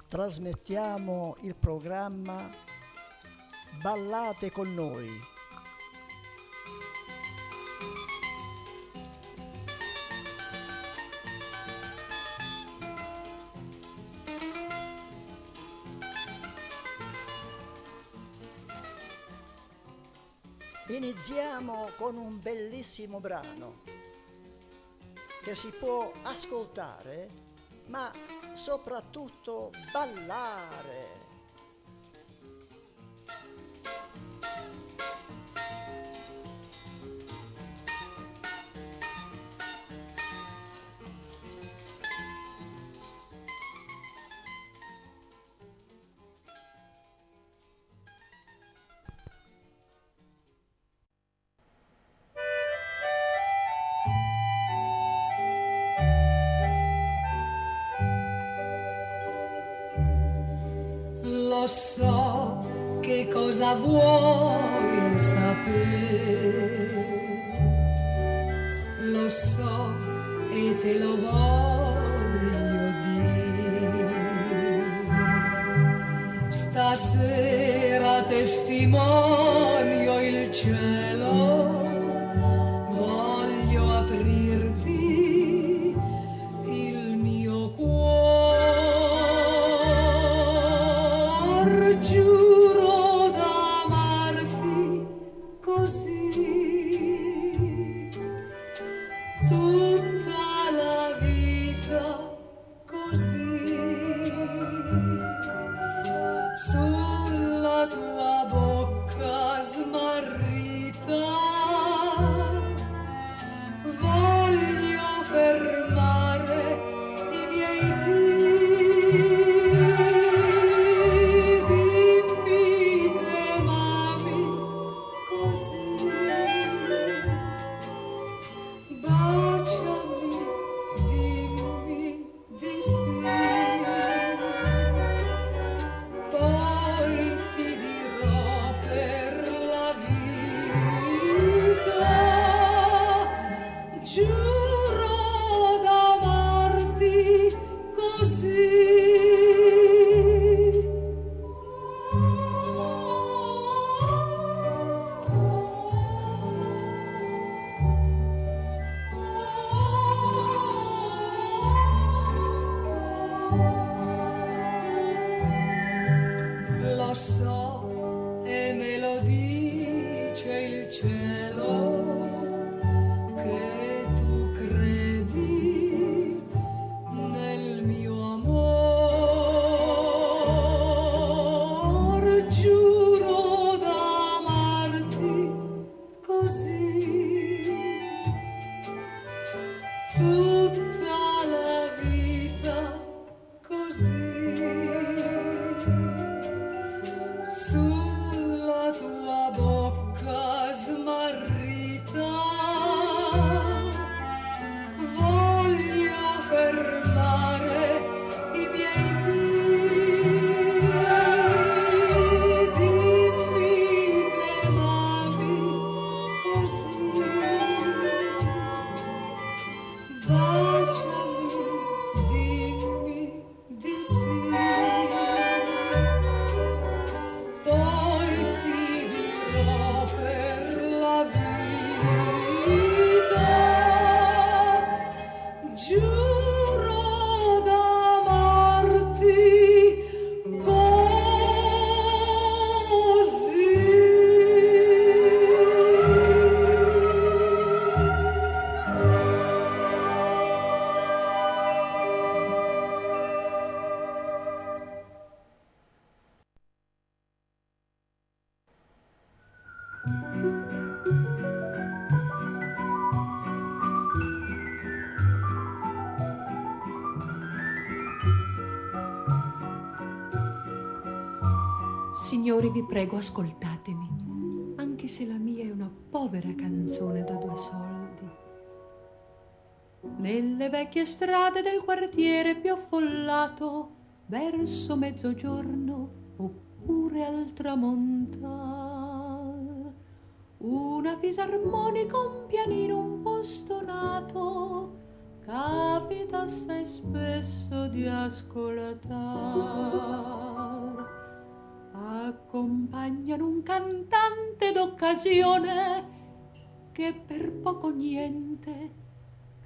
trasmettiamo il programma Ballate con noi. Iniziamo con un bellissimo brano che si può ascoltare, ma soprattutto ballare. Lo so che cosa vuoi sapere, lo so e te lo voglio dire. Stasera testimonio il cielo, voglio aprirti il mio cuore. Giuro d'amarti così tutta la vita, così sulla tua bocca smarrita voglio fermare i miei dì. Giuro d'amarti così. Lo so e me lo dice il cielo che tu credi nel mio amor. Giuro d'amarti così tutta la vita, così sulla tua bocca smarrita voglio fermare i miei dì. Dimmi che m'ami così, baciami, dimmi di sì. Poi ti dirò per la vita, giuro d'amarti così. Signori, vi prego, ascoltatemi, anche se la mia è una povera canzone da 2 soldi. Nelle vecchie strade del quartiere più affollato, verso mezzogiorno oppure al tramontar, una fisarmonica, un pianino un po' stonato capita assai spesso di ascoltar. Accompagnano un cantante d'occasione che per poco niente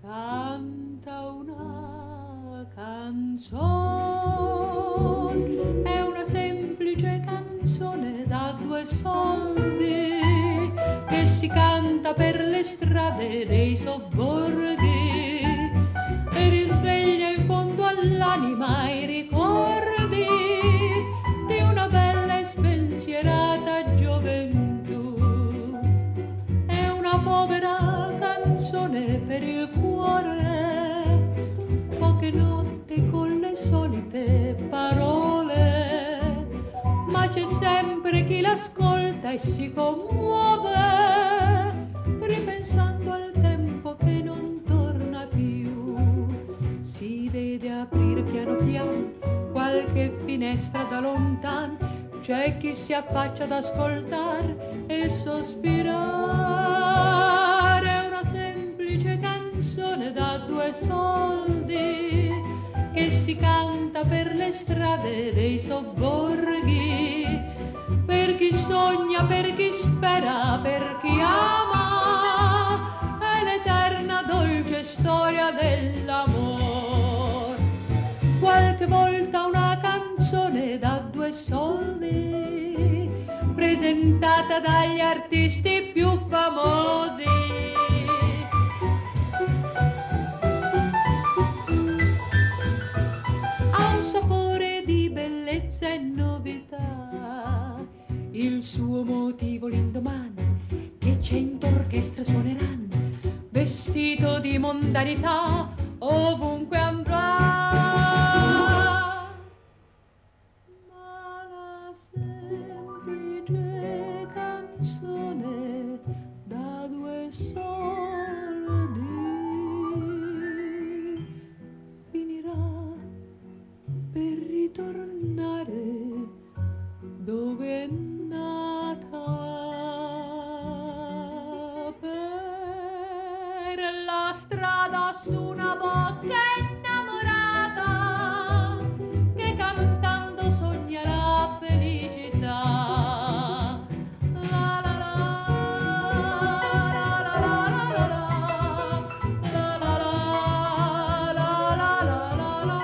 canta una canzone. È una semplice canzone da 2 soldi che si canta per le strade dei sobborghi e risveglia in fondo all'anima i ricordi di una bella e spensierata gioventù. È una povera canzone per il cuore, poche notti con le solite parole, ma c'è sempre chi l'ascolta e si commuove, ripensando al tempo che non torna più. Si vede aprire piano piano qualche finestra da lontan, c'è chi si affaccia ad ascoltare e sospirare. È una semplice canzone da 2 soldi che si canta per le strade dei sobborghi, per chi sogna, per chi spera, per chi ama, è l'eterna dolce storia dell'amor. Qualche volta una canzone da 2 soldi, presentata dagli artisti più famosi. Ha un sapore di bellezza e novità, il suo motivo l'indomani che 100 orchestre suoneranno, vestito di mondanità ovunque andrà. Ma la semplice canzone da 2 soldi finirà per ritornare dove è nata, per la strada su una bocca innamorata che cantando sogna la felicità. La la la, la la la la la, la la la, la la la la la.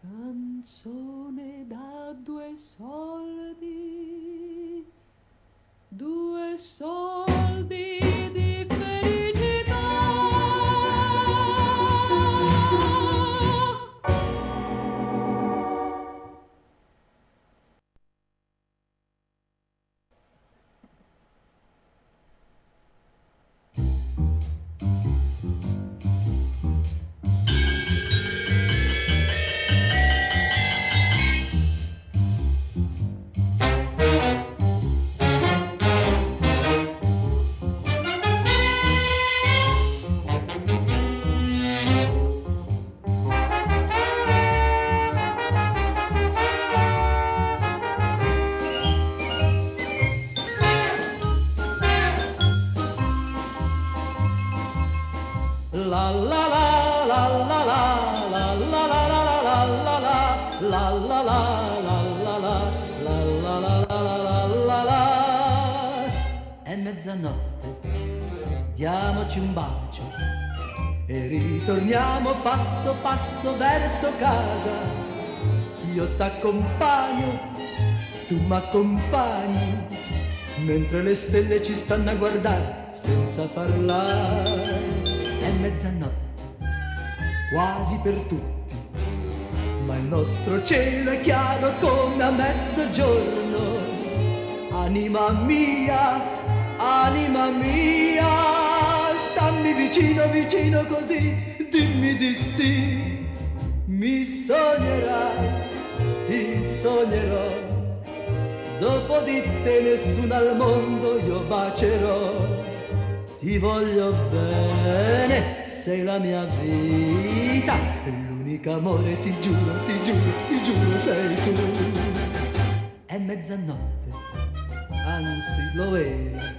Canzone da 2 soldi, 2 soldi di felicità. La la la la la la la la la la la la la la la. È mezzanotte, diamoci un bacio e ritorniamo passo passo verso casa. Io t'accompagno, tu m'accompagni, mentre le stelle ci stanno a guardare senza parlare. È mezzanotte, quasi per tutti, ma il nostro cielo è chiaro come a mezzogiorno. Anima mia, stammi vicino, vicino così, dimmi di sì. Mi sognerai, ti sognerò, dopo di te nessuno al mondo io bacerò. Ti voglio bene, sei la mia vita, l'unico amore, ti giuro, ti giuro, ti giuro, sei tu. È mezzanotte, anzi lo era,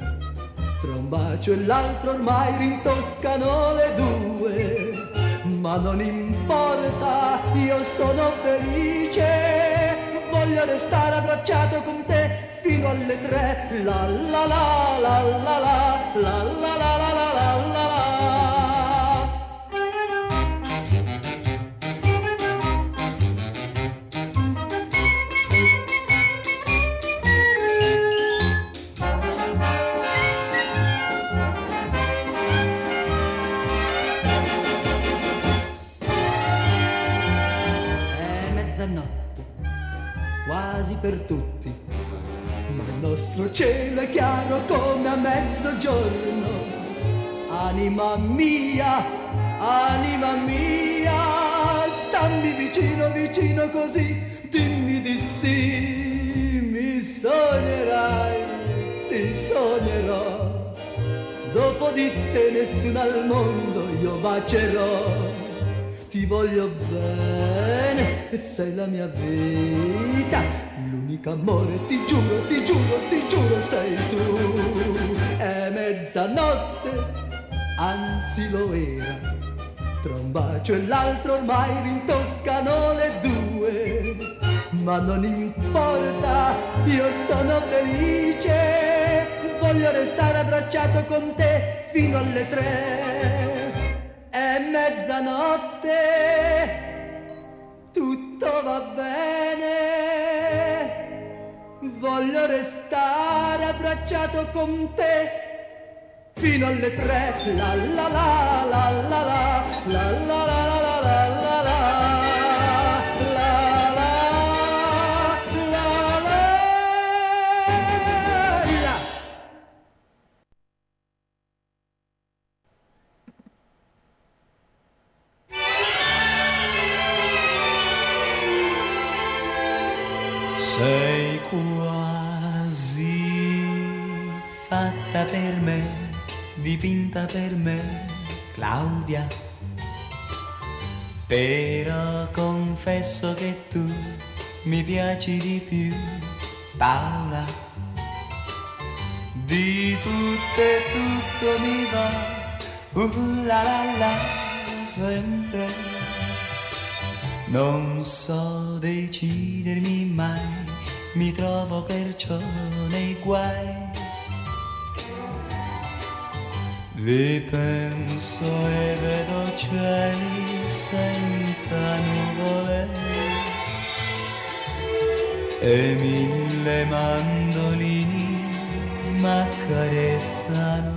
tra un bacio e l'altro ormai rintoccano le due, ma non importa, io sono felice, voglio restare abbracciato con te fino alle 3, la la la la la la la la la la la la la. Quasi per tutti, ma il nostro cielo è chiaro come a mezzogiorno. Anima mia, stammi vicino, vicino così, dimmi di sì, mi sognerai, ti sognerò, dopo di te nessuno al mondo io bacerò. Ti voglio bene e sei la mia vita, l'unico amore, ti giuro, ti giuro, ti giuro sei tu. È mezzanotte, anzi lo era, tra un bacio e l'altro ormai rintoccano le due, ma non importa, io sono felice, voglio restare abbracciato con te fino alle 3. È mezzanotte, tutto va bene, voglio restare abbracciato con te fino alle 3, la la la la la la la la la la la la la la. Sei quasi fatta per me, dipinta per me, Claudia. Però confesso che tu mi piaci di più, Paola. Di tutto e tutto mi va, la la la, sempre. Non so decidermi mai, mi trovo perciò nei guai. Vi penso e vedo cieli senza nuvole e 1000 mandolini m'accarezzano.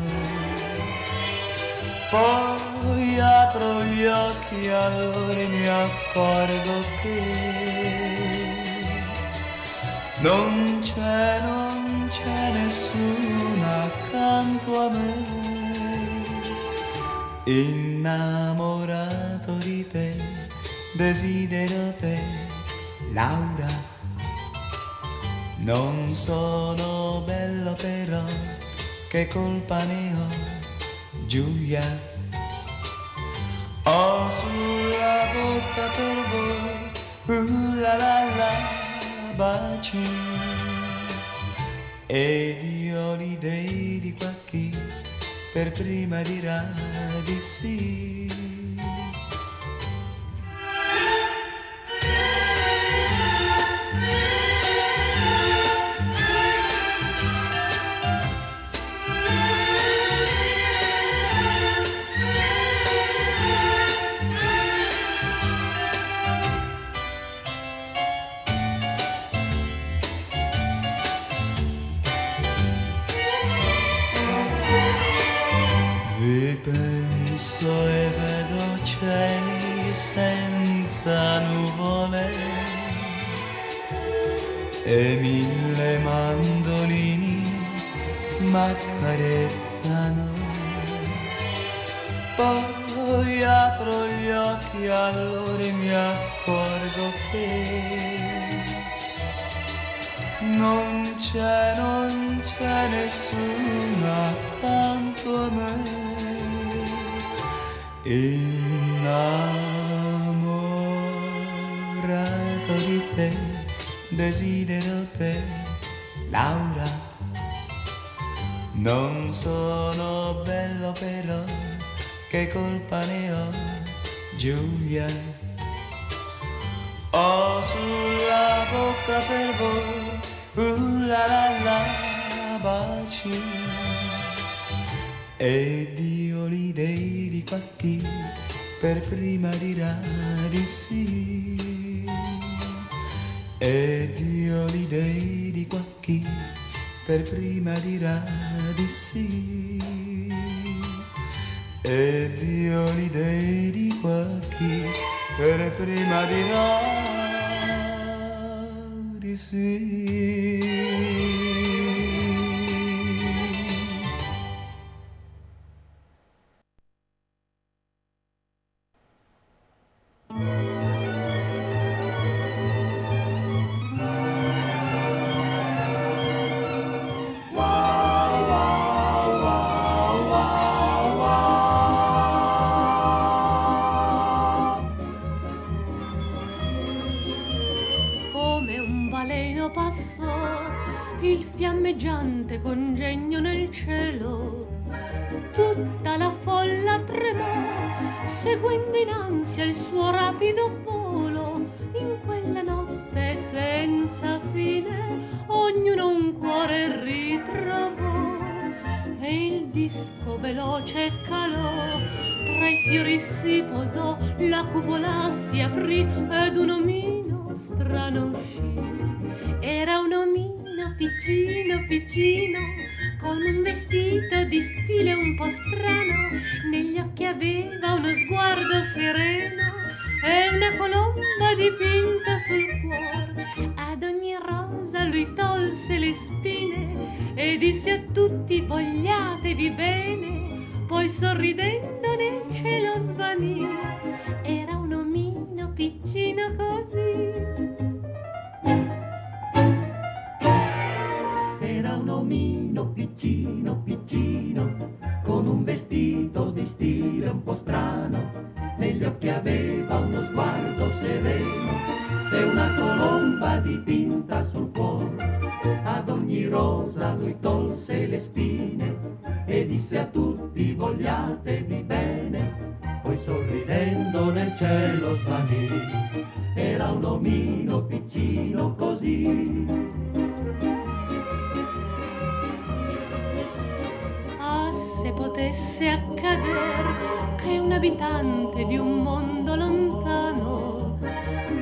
Poi apro gli occhi, allora mi accorgo che non c'è nessuno accanto a me. Innamorato di te, desidero te, Laura. Non sono bello però, che colpa ne ho, Giulia. Ho sulla bocca per voi, la la la, baci. Ed io ho l'idea di qua chi per prima dirà di sì. Penso e vedo cieli senza nuvole e 1000 mandolini m'accarezzano. Poi apro gli occhi, allora mi accorgo che non c'è nessuno accanto a me. Innamorato di te, desidero te, Laura. Non sono bello però, che colpa ne ho, Giulia? Ho sulla bocca per voi, la la la, baci. Ed io l'idei di qua chi per prima dirà di sì. Ed io l'idei di qua chi per prima dirà di sì. Ed io l'idei di qua chi per prima dirà di sì. Come un baleno passò il fiammeggiante congegno nel cielo. Tutta la folla tremò, seguendo in ansia il suo rapido volo. In quella notte senza fine ognuno un cuore ritrovò. E il disco veloce calò, tra i fiori si posò, la cupola si aprì ed un omino strano uscì. Era un omino piccino piccino, con un vestito di stile un po' strano. Negli occhi aveva uno sguardo sereno e una colomba dipinta sul cuore. Ad ogni rosa lui tolse le spine e disse a tutti: vogliatevi bene. Poi sorridendo nel cielo svanì. Era un omino piccino così. Era un omino piccino piccino, con un vestito di stile un po' strano. Negli occhi aveva uno sguardo sereno e una colomba dipinta sul cuore. Ad ogni rosa lui tolse le spine e disse a tutti: vogliatevi bene. Poi sorridendo nel cielo svanì. Era un omino piccino così. Ah, se potesse accadere che un abitante di un mondo lontano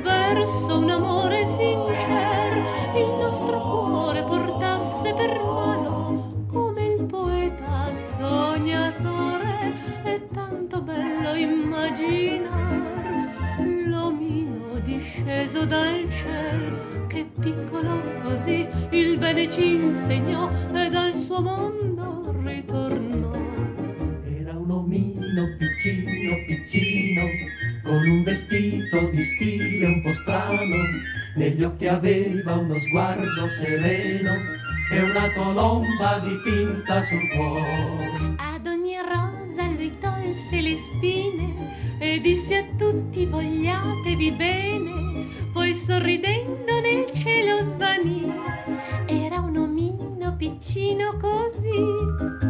verso un amore sincero il nostro cuore portasse per mano, come il poeta sognatore. È tanto bello immaginar l'omino disceso dal cielo, che piccolo così il bene ci insegnò e dal suo mondo ritornò. Era un omino piccino piccino, con un vestito di stile un po' strano. Negli occhi aveva uno sguardo sereno e una colomba dipinta sul cuore. Ad ogni rosa lui tolse le spine e disse a tutti: vogliatevi bene. Poi sorridendo nel cielo svanì. Era un omino piccino così.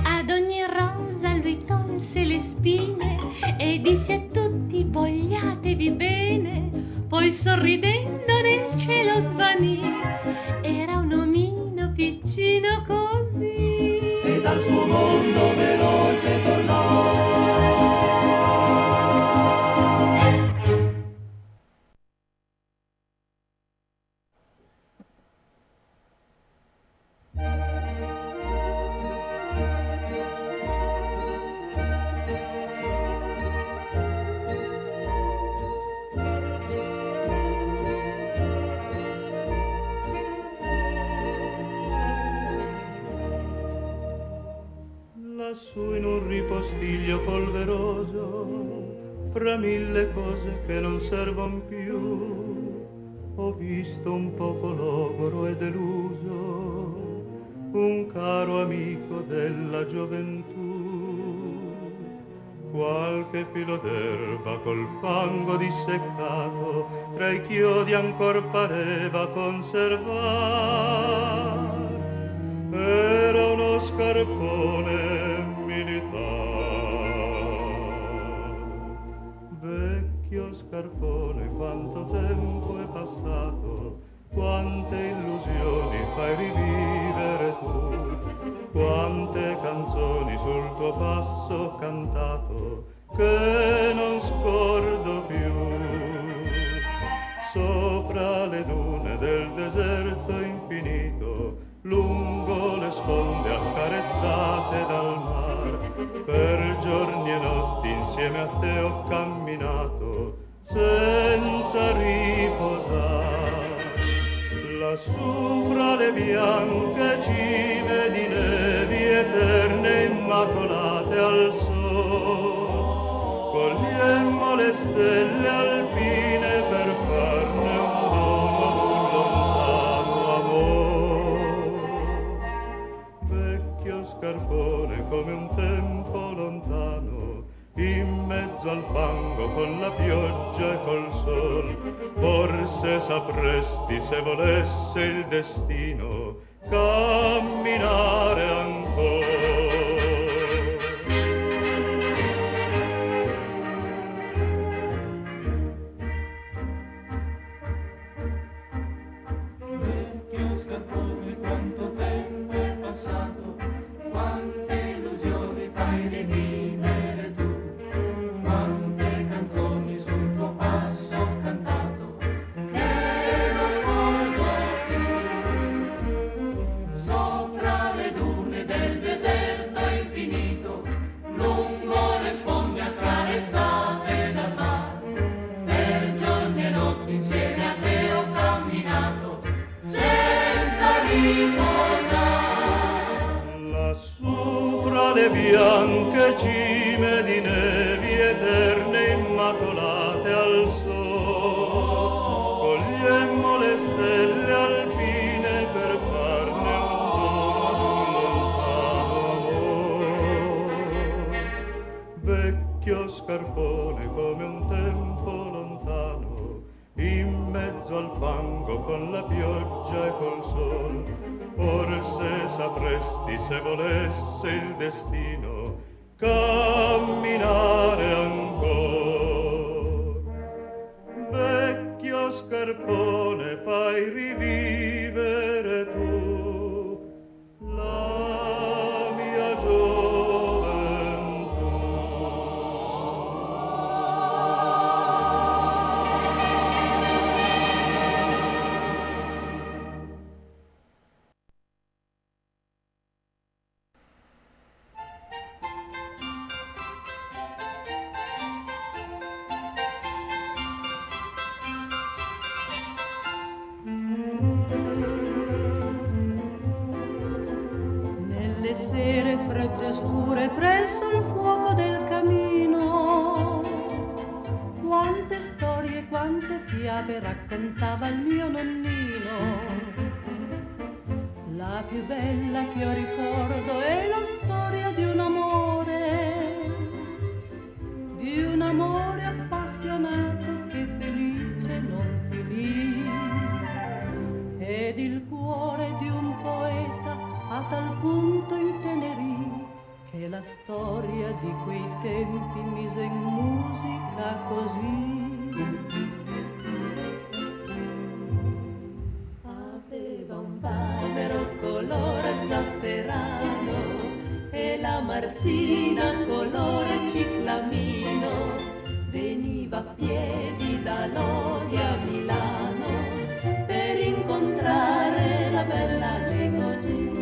Ad ogni rosa lui tolse le spine e disse a tutti: vogliatevi bene. Poi sorridendo nel cielo svanì. Era un omino piccino così. E dal suo mondo veloce tornò. Lassù in un ripostiglio polveroso, fra mille cose che non servon più, ho visto un poco logoro e deluso un un caro amico della gioventù. Qualche filo d'erba col fango disseccato tra i chiodi ancor pareva conservar. Era uno scarpone militare. Vecchio scarpone, quanto tempo è passato, quante illusioni fai rivivere tu, quante canzoni sul tuo passo cantato che non scordo più. Sopra le dune del deserto infinito, lungo le sponde accarezzate dal mar, per giorni e notti insieme a te ho camminato senza riposare. Lassù fra le bianche cime di nevi eterne immacolate al sole, cogliemmo le stelle alpine per farne un dono ad un lontano amore. Vecchio scarpone come un tempo lontano, in mezzo al fango con la pioggia e col sol, forse sapresti, se volesse il destino, camminare ancora. Vecchio scarpone, quanto tempo è passato, quante illusioni fai rivivere tu, quante canzoni sul tuo passo ho cantato che non scordo più. Sopra le dune del deserto infinito, lungo le sponde accarezzate dal mar, per giorni e notti insieme a te ho camminato senza riposare. Lassù fra le bianche cime di nevi eterne immacolate al sole, cogliemmo le stelle alpine per farne un dono ad un lontano amore. Vecchio scarpone come un tempo lontano, in mezzo al fango con la pioggia e col sol, forse sapresti, se volesse il destino, camminare ancora. Vecchio scarpone, fai rivivere tu la mia gioventù. Nelle sere fredde e scure presso il fuoco del camino, quante storie, quante fiabe raccontava il mio nonnino. La più bella che io ricordo è la storia di un amore appassionato che felice non finì, ed il cuore di un poeta a tal punto intenerì che la storia di quei tempi mise in musica così. Aveva un barbero colore zafferano e la marsina colore ciclamino, veniva a piedi da Lodi a Milano per incontrare la bella Gigogin.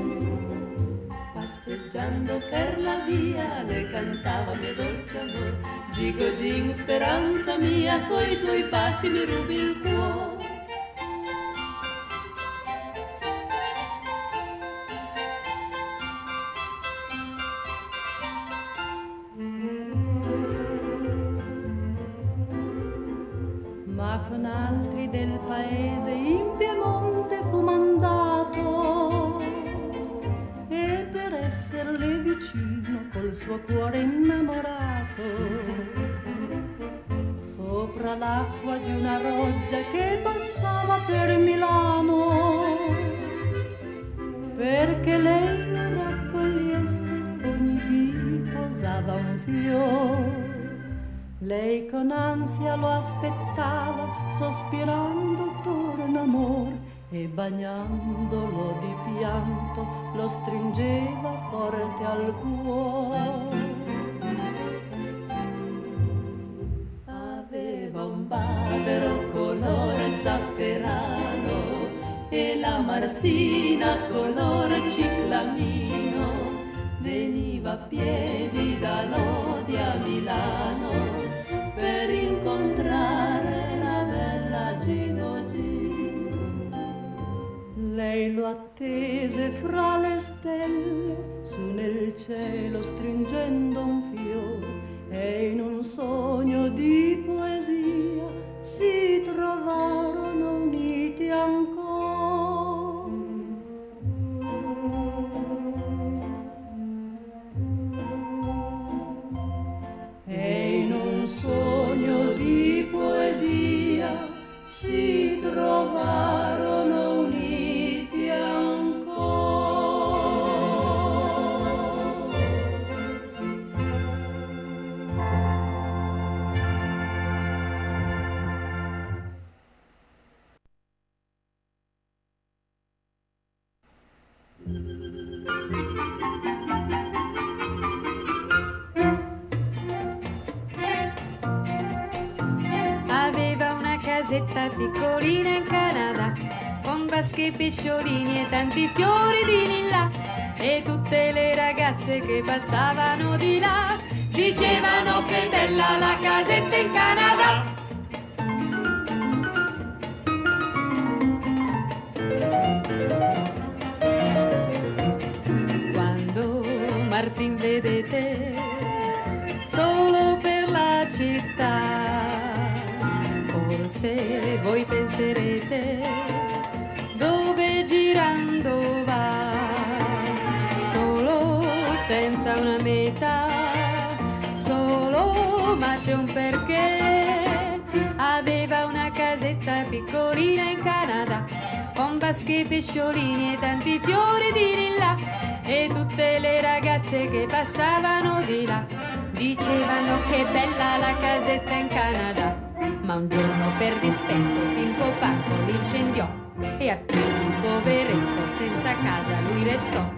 Passeggiando per la via le cantava mio dolce amor, Gigogin speranza mia, coi tuoi baci mi rubi il cuore. Ma con altri del paese in Piemonte fu mandato, e suo cuore innamorato, sopra l'acqua di una roggia che passava per Milano, perché lei lo raccogliesse ogni dì posava un fiore. Lei con ansia lo aspettava, sospirando torna amor, e bagnandolo di pianto lo stringeva forte al cuore. Aveva un bavero color zafferano e la marsina color ciclamino, veniva a piedi da Lodi a Milano per incontrare la bella Gino Gino. Lei lo attese fra le stelle, su nel cielo stringendo un fiore, e in un sogno di poesia si trovarono uniti ancora. E in un sogno di poesia si trovarono uniti ancora. Aveva una casetta piccolina in Canada, con vasche e pesciolini e tanti fiori di lilla, e tutte le ragazze che passavano di là dicevano che bella la casetta in Canada. Quando Martin vedete solo per la città, forse voi penserete dove girando va, solo senza una meta, solo ma c'è un perché. Aveva una casetta piccolina in Canada, con vasche e pesciolini e tanti fiori di lilla, e tutte le ragazze che passavano di là dicevano che bella la casetta in Canada. Ma un giorno per dispetto Pinco Pacco l'incendiò, e a piedi un poveretto senza casa lui restò.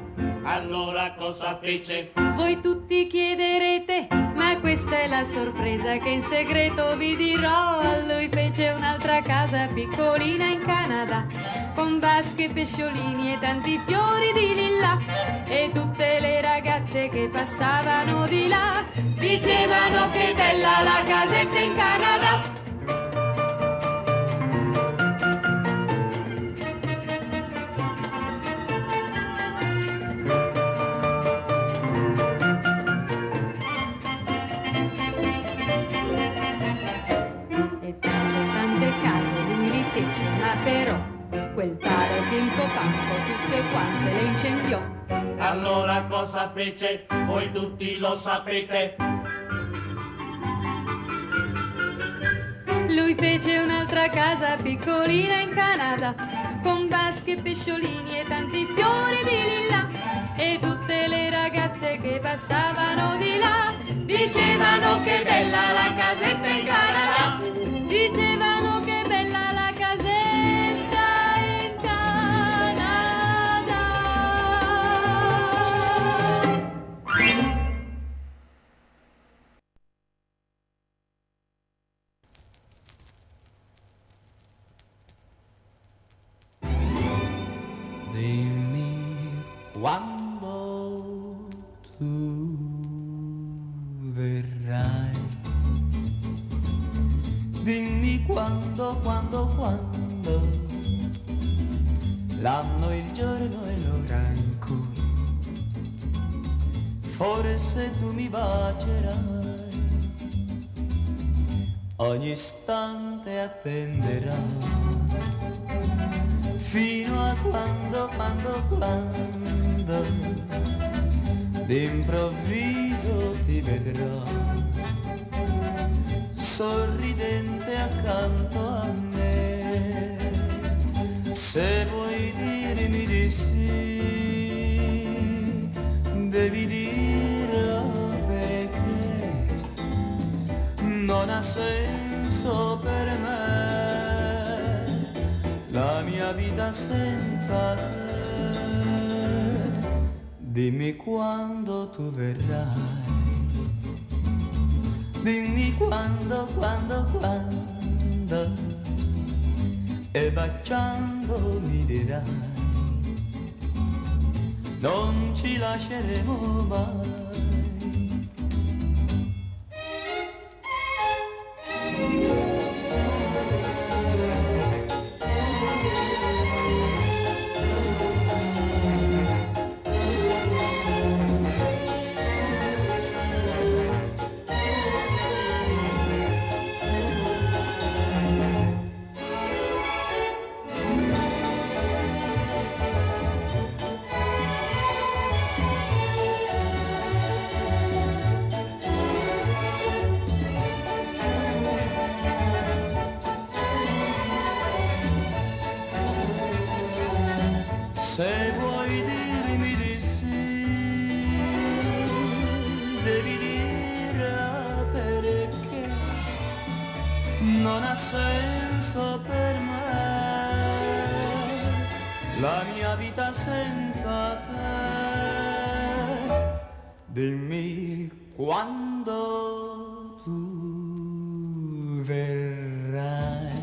Allora cosa fece? Voi tutti chiederete, ma questa è la sorpresa che in segreto vi dirò. A lui fece un'altra casa piccolina in Canada, con vasche, pesciolini e tanti fiori di lilla, e tutte le ragazze che passavano di là dicevano che bella la casetta in Canada. Ma però quel tale Pinco Pacco tutte quante le incendiò. Allora cosa fece? Voi tutti lo sapete. Lui fece un'altra casa piccolina in Canada, con vasche, pesciolini e tanti fiori di lilla, e tutte le ragazze che passavano di là dicevano che bella la casetta in Canada. Dicevano che bella la casetta in Canada. Dimmi quando tu verrai. Dimmi quando l'anno, il giorno e l'ora in cui forse tu mi bacerai. Ogni istante attenderai, fino a quando d'improvviso ti vedrò sorridente accanto a me. Se vuoi dirmi di sì, devi dirlo perché non ha senso per me la mia vita senza te. Dimmi quando tu verrai, dimmi quando, e baciando mi dirai, non ci lasceremo mai. Se vuoi dirmi di sì, devi dirla perché non ha senso per me la mia vita senza te. Dimmi quando tu verrai,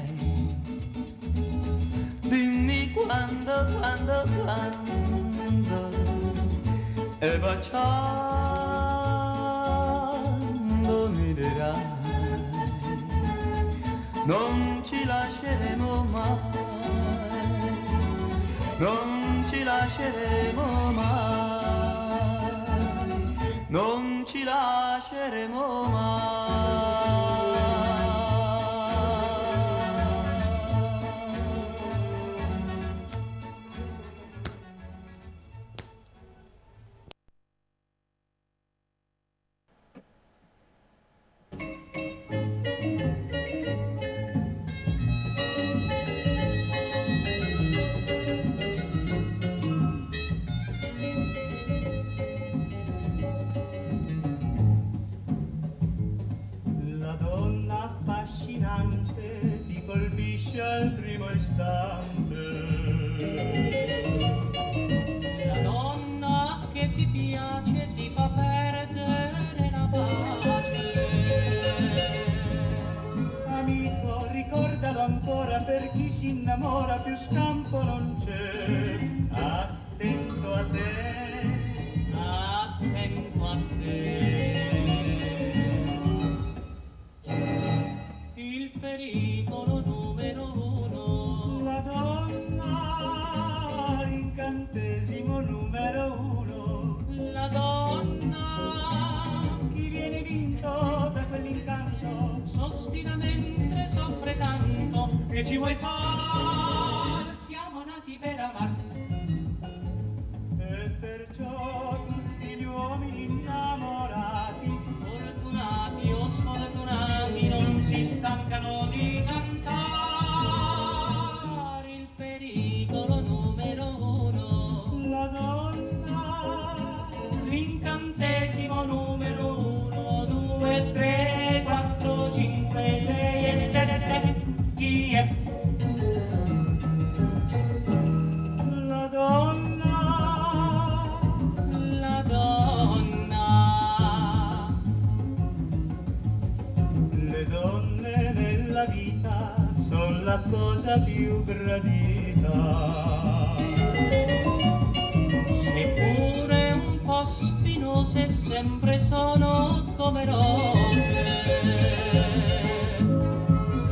dimmi quando, e baciando mi dirai, non ci lasceremo mai, non ci lasceremo mai, non ci lasceremo mai. Ti colpisce al primo istante. La donna che ti piace ti fa perdere la pace. Amico, ricordalo ancora, per chi si innamora più scampo non c'è. Attento a te, Attento a te. Il pericolo numero uno. la donna, l'incantesimo numero uno. La donna Chi viene vinto da quell'incanto? sospira mentre soffre tanto. Che ci vuoi far? Siamo nati per amar. E perciò tutti gli uomini innamorati, Fortunati o sfortunati non si stancano di cantare il pericolo numero uno. la donna, L'incantesimo numero 1, 2, 3, 4, 5, 6 e 7. Chi è? la donna, La donna. le donne nella vita sono la cosa più gradita. Seppure un po' spinose, sempre sono come rose.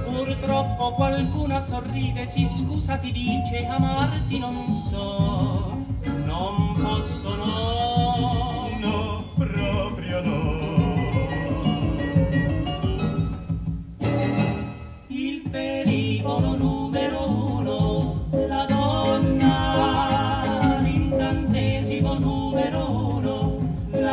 Purtroppo qualcuna sorride, si scusa, ti dice amarti non so, non posso, no. No, proprio no. Il pericolo numero uno, la donna. L'incantesimo numero uno, la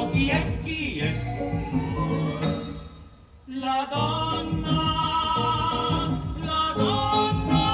Oh, chi è, chi è? La donna, la donna.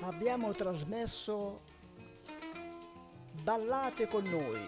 Abbiamo trasmesso Ballate con noi,